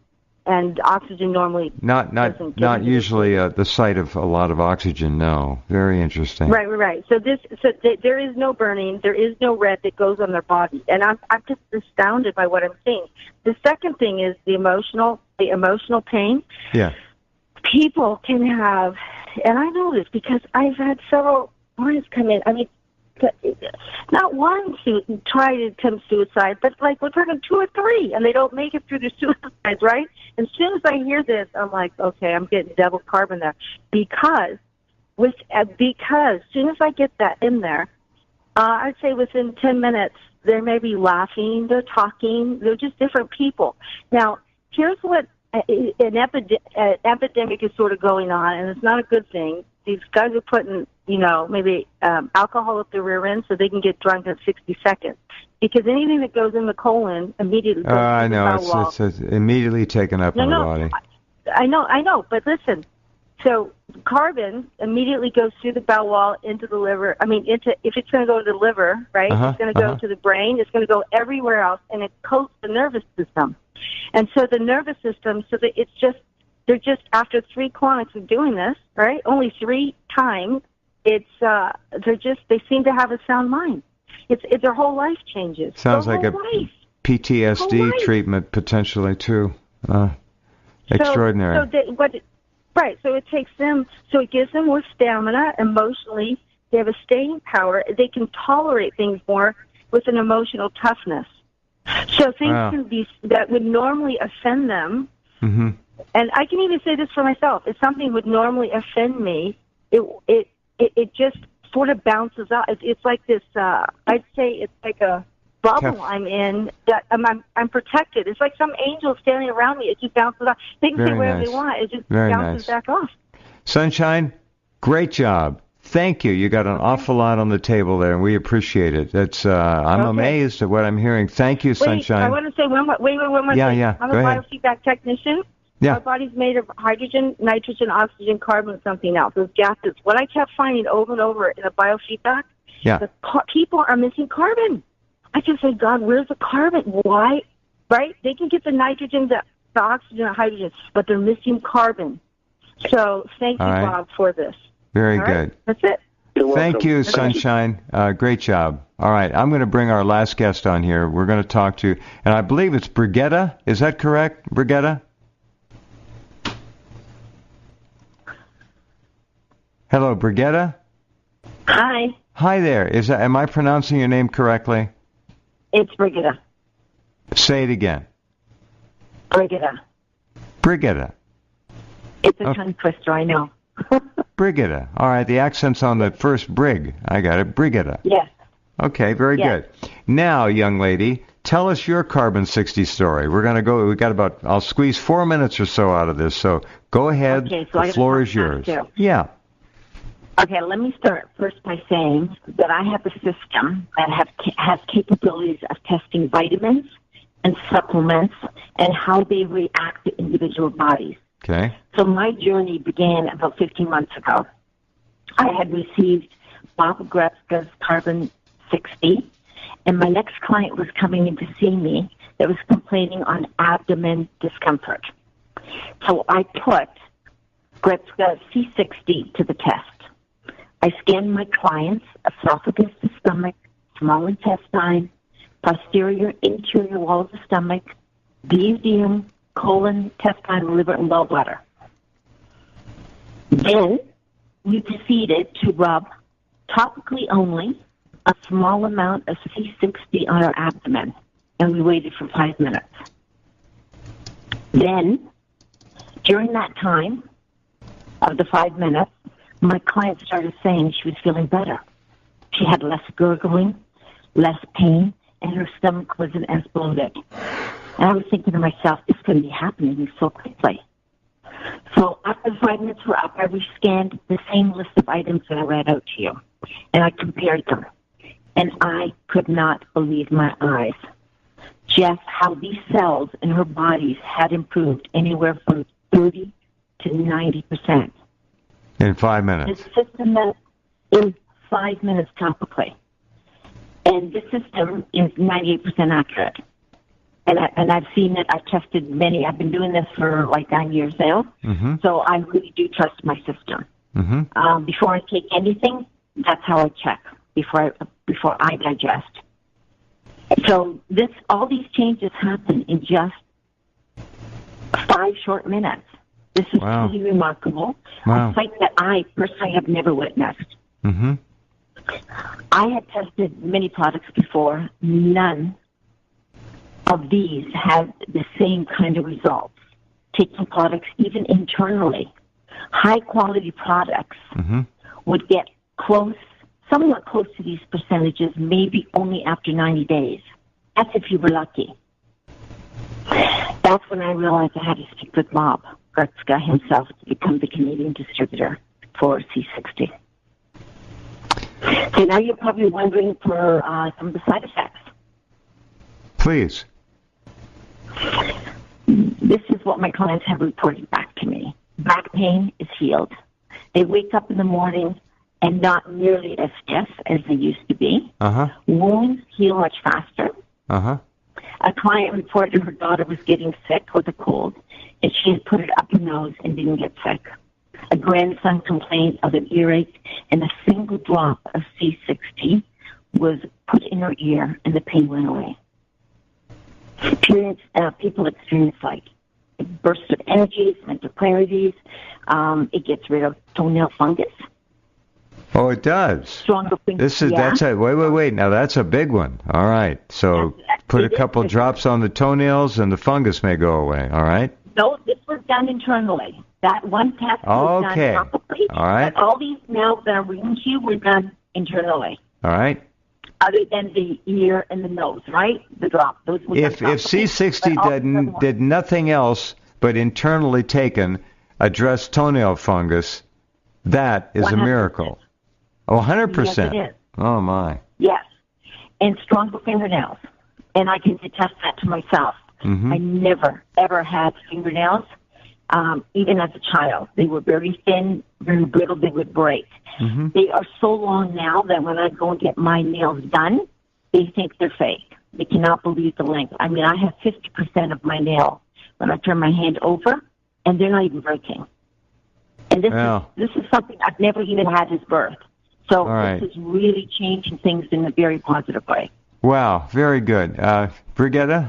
and oxygen normally not usually the site of a lot of oxygen. No, very interesting. Right. So there is no burning, there is no red that goes on their body, and I'm just astounded by what I'm seeing. The second thing is the emotional pain. Yeah. People can have, and I know this because I've had several clients come in. I mean, not one try to attempt suicide, but like we're talking 2 or 3, and they don't make it through their suicides, right? And as soon as I hear this, I'm like, okay, I'm getting double carbon there, because as soon as I get that in there, I'd say within 10 minutes they may be laughing, they're talking, they're just different people. Now, here's what an epidemic is sort of going on, and it's not a good thing. These guys are putting, maybe alcohol up the rear end so they can get drunk in 60 seconds. Because anything that goes in the colon immediately goes I know, it's immediately taken up in the body. I know, but listen. So carbon immediately goes through the bowel wall into the liver. I mean, if it's going to go to the liver, right, it's going to go to the brain. It's going to go everywhere else, and it coats the nervous system. And so the nervous system, they're just after 3 colonics of doing this, right? Only 3 times. They seem to have a sound mind. It's their whole life changes. Sounds like a PTSD treatment potentially too. Extraordinary. So it takes them. So it gives them more stamina emotionally. They have a staying power. They can tolerate things more with an emotional toughness. So things can be that would normally offend them. And I can even say this for myself. If something would normally offend me, it just sort of bounces out. It's like this, I'd say it's like a bubble I'm in that I'm protected. It's like some angel standing around me. It just bounces off. They can say whatever they want. It just bounces back off. Sunshine, great job. Thank you. You got an awful lot on the table there, and we appreciate it. That's I'm amazed at what I'm hearing. Thank you, Sunshine. I want to say one more thing. Yeah. I'm a biofeedback technician. Yeah. Our body's made of hydrogen, nitrogen, oxygen, carbon, and something else. Those gases. What I kept finding over and over in a biofeedback, people are missing carbon. I just said, God, where's the carbon? Why? Right? They can get the nitrogen, the oxygen, the hydrogen, but they're missing carbon. So thank you, Bob, for this. Very good. That's it. Thank you, Sunshine. Great job. All right, I'm going to bring our last guest on here. We're going to talk to, and I believe it's Brigitta. Is that correct, Brigitta? Hello, Brigitta. Hi. Hi there. Am I pronouncing your name correctly? It's Brigitta. Say it again. Brigitta. It's a tongue twister, I know. Brigitta. All right, the accent's on the first brig. I got it. Brigitta. Yes. Okay, very good. Now, young lady, tell us your Carbon 60 story. We're going to go, I'll squeeze 4 minutes or so out of this, so go ahead. Okay, so the floor is yours. Yeah. Okay, let me start first by saying that I have a system that has capabilities of testing vitamins and supplements and how they react to individual bodies. Okay. So my journey began about 15 months ago. I had received Bob Greska's Carbon 60, and my next client was coming in to see me that was complaining on abdomen discomfort. So I put Greska C60 to the test. I scanned my client's esophagus to stomach, small intestine, posterior interior wall of the stomach, duodenum, colon, intestine, liver, and gallbladder. Then we proceeded to rub topically only a small amount of C60 on our abdomen, and we waited for 5 minutes. Then, during that time of the 5 minutes, my client started saying she was feeling better. She had less gurgling, less pain, and her stomach wasn't as bloated. And I was thinking to myself, this couldn't be happening so quickly. So after the 5 minutes were up, I rescanned the same list of items that I read out to you, and I compared them. And I could not believe my eyes. Just how these cells in her bodies had improved anywhere from 30 to 90%. In 5 minutes. The system that in 5 minutes topically. And this system is 98% accurate. And I've seen it. I've tested many. I've been doing this for like 9 years now. Mm-hmm. So I really do trust my system. Mm-hmm. Before I take anything, that's how I check before I digest. So all these changes happen in just 5 short minutes. This is truly remarkable. A sight that I personally have never witnessed. Mm-hmm. I had tested many products before. None of these have the same kind of results. Taking products even internally, high-quality products would get somewhat close to these percentages, maybe only after 90 days. That's if you were lucky. That's when I realized I had to speak with Bob Greska himself to become the Canadian distributor for C60. So now you're probably wondering for some of the side effects. Please. This is what my clients have reported back to me. Back pain is healed. They wake up in the morning and not nearly as stiff as they used to be. Wounds heal much faster. A client reported her daughter was getting sick with a cold, and she had put it up her nose and didn't get sick. A grandson complained of an earache, and a single drop of C60 was put in her ear, and the pain went away. People experience like bursts of energies, mental clarities. It gets rid of toenail fungus. Oh, it does. Stronger fingers. Wait. Now that's a big one. All right. So put a couple drops on the toenails and the fungus may go away. All right. No, this was done internally. That one test was done publicly. All right. But all these now that I'm reading to you were done internally. All right. Other than the ear and the nose, right? The drop. Those were if C60 did nothing else but internally taken address toenail fungus, that is 100%. A miracle. Oh, 100%. Yes, it is. Oh, my. Yes. And stronger fingernails. And I can attest that to myself. Mm-hmm. I never, ever had fingernails, even as a child. They were very thin, very brittle. They would break. Mm-hmm. They are so long now that when I go and get my nails done, they think they're fake. They cannot believe the length. I mean, I have 50% of my nail when I turn my hand over, and they're not even breaking. And this is something I've never even had since birth. So This is really changing things in a very positive way. Wow, very good. Brigitte,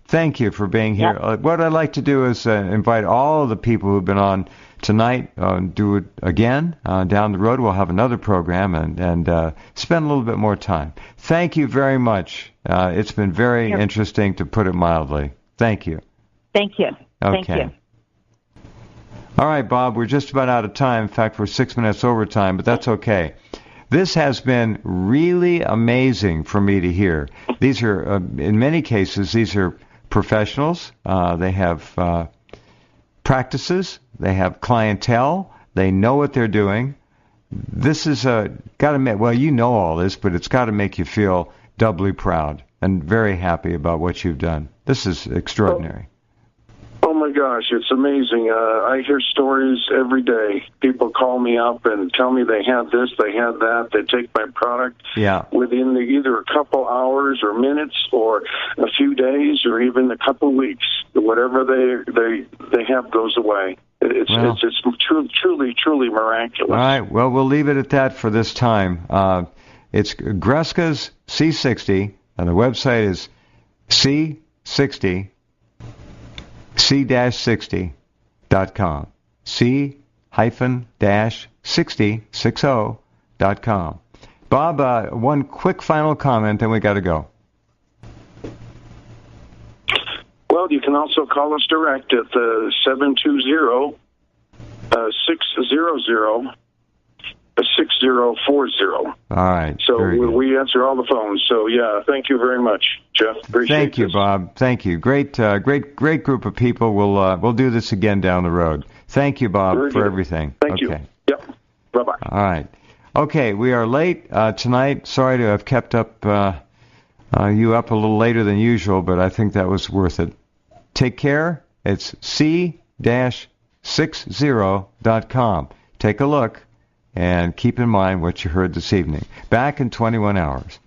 thank you for being here. Yep. What I'd like to do is invite all of the people who've been on tonight, do it again. Down the road, we'll have another program and spend a little bit more time. Thank you very much. It's been very interesting, to put it mildly. Thank you. Thank you. Okay. Thank you. All right, Bob, we're just about out of time. In fact, we're 6 minutes over time, but that's okay. This has been really amazing for me to hear. These are, in many cases, these are professionals. They have practices. They have clientele. They know what they're doing. This is got to make, well, you know all this, but it's got to make you feel doubly proud and very happy about what you've done. This is extraordinary. Oh my gosh, it's amazing. I hear stories every day. People call me up and tell me they had this, they had that. They take my product within either a couple hours or minutes or a few days or even a couple weeks. Whatever they have goes away. It's truly miraculous. All right, well, we'll leave it at that for this time. It's Greska's C60, and the website is C60. C-60.com. C-60.com. Bob, one quick final comment, then we got to go. Well, you can also call us direct at 720-600-6040. All right. So we answer all the phones. So thank you very much, Jeff. Appreciate it. Thank you, Bob. Thank you. Great group of people. We'll do this again down the road. Thank you, Bob, for everything. Thank you. Yep. Bye-bye. All right. Okay, we are late tonight. Sorry to have kept up you up a little later than usual, but I think that was worth it. Take care. It's C-60.com. Take a look. And keep in mind what you heard this evening. Back in 21 hours.